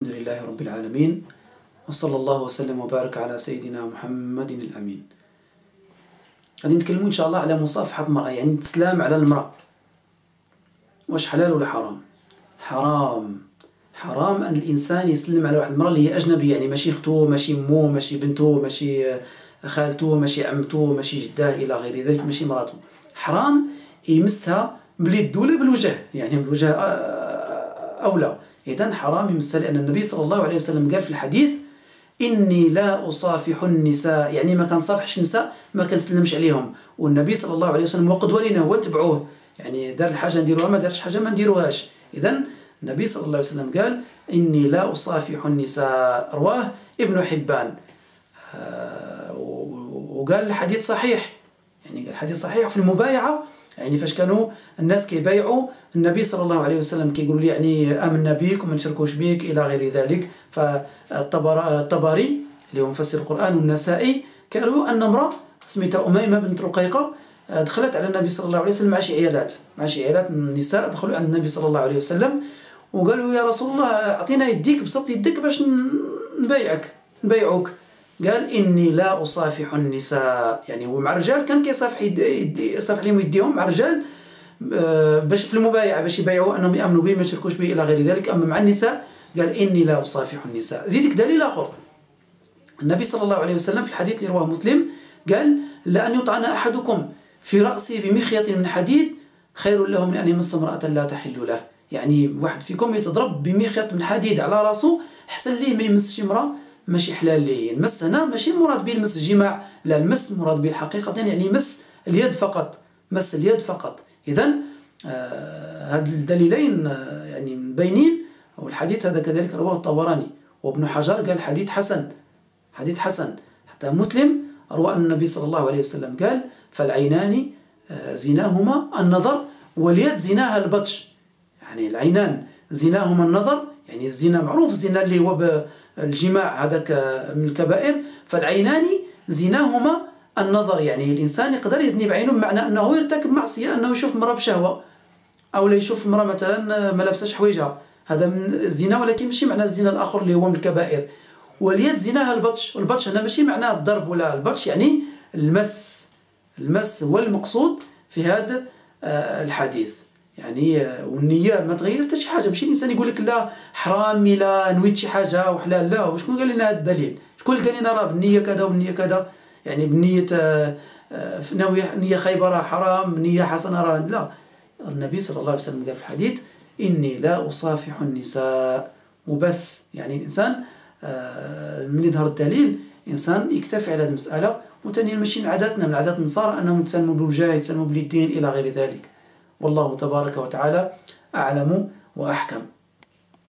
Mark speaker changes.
Speaker 1: الحمد لله رب العالمين، وصلى الله وسلم وبارك على سيدنا محمد الأمين. غادي نتكلموا إن شاء الله على مصافحة المرأة، يعني السلام على المرأة. واش حلال ولا حرام؟ حرام أن الإنسان يسلم على واحد المرأة اللي هي أجنبية، يعني ماشي اختو، ماشي مو، ماشي بنتو، ماشي خالتو، ماشي عمتو، ماشي جداه إلى غير ذلك، ماشي مراتو. حرام يمسها باليد ولا بالوجه، يعني بالوجه أولى. إذن حرام يمسها، لأن النبي صلى الله عليه وسلم قال في الحديث: إني لا أصافح النساء، يعني ما كنصافحش النساء، ما كنسلمش عليهم. والنبي صلى الله عليه وسلم وقدوة لنا، هو نتبعوه، يعني دار الحاجة نديروها، ما دارش حاجة ما نديروهاش. إذن النبي صلى الله عليه وسلم قال: إني لا أصافح النساء، رواه ابن حبان. وقال الحديث صحيح، يعني قال الحديث صحيح في المبايعة، يعني فاش كانوا الناس كيبايعوا النبي صلى الله عليه وسلم كيقولوا لي يعني آمنا بك وما نشركوش بك إلى غير ذلك. فالطبري اللي هو مفسر القرآن والنسائي كيرووا أن امرأة سميتها أميمة بنت رقيقة دخلت على النبي صلى الله عليه وسلم مع شي عيالات من النساء، دخلوا عند النبي صلى الله عليه وسلم وقالوا: يا رسول الله أعطينا يديك، بسط يدك باش نبايعوك. قال: إني لا أصافح النساء، يعني هو مع الرجال كان كيصافح يصافح لهم يديهم مع الرجال باش في المبايعة، باش يبايعوا أنهم يأمنوا به ما يشركوش به إلى غير ذلك. أما مع النساء قال: إني لا أصافح النساء. زيدك دليل آخر، النبي صلى الله عليه وسلم في الحديث اللي رواه مسلم قال: لأن يطعن أحدكم في رأسه بمخيط من حديد خير له من أن يمس امرأة لا تحل له. يعني واحد فيكم يتضرب بمخيط من حديد على رأسه، حسن ليه ما يمسش امرأة ماشي حلال ليه. المس هنا ماشي مراد به المس الجماع، لا، المس مراد به الحقيقة، يعني مس اليد فقط، مس اليد فقط. إذن هاد الدليلين يعني مبينين. والحديث هذا كذلك رواه الطبراني، وابن حجر قال حديث حسن. حتى مسلم روى أن النبي صلى الله عليه وسلم قال: فالعينان زناهما النظر، واليد زناها البطش. يعني العينان زناهما النظر، يعني الزنا معروف، الزنا اللي هو الجماع هذاك من الكبائر. فالعينان زناهما النظر، يعني الإنسان يقدر يزني بعينه، بمعنى أنه يرتكب معصية، أنه يشوف مرأة بشهوة، أو لا يشوف مرأة مثلا ما لابساش حويجها، هذا من الزنا، ولكن ماشي معنى الزنا الآخر اللي هو من الكبائر. واليد زناها البطش، والبطش هنا ماشي معناه الضرب ولا البطش، يعني المس هو المقصود في هذا الحديث. يعني والنية ما تغير حتى شي حاجة، ماشي الإنسان يقول لك لا حرام لا نويت شي حاجة وحلال، لا. وشكون قال لنا هذا الدليل؟ شكون اللي قال لنا راه بالنية كذا وبالنية كذا، يعني بالنية نية خايبة راه حرام، نية حسنة راه لا. النبي صلى الله عليه وسلم قال في الحديث: إني لا أصافح النساء، وبس. يعني الإنسان من يظهر الدليل إنسان يكتفي على هذه المسألة. وثانيا ماشي من عاداتنا، من عادات النصارى أنهم يتسلموا بالوجاه، يتسلموا باليدين إلى غير ذلك. والله تبارك وتعالى أعلم وأحكم.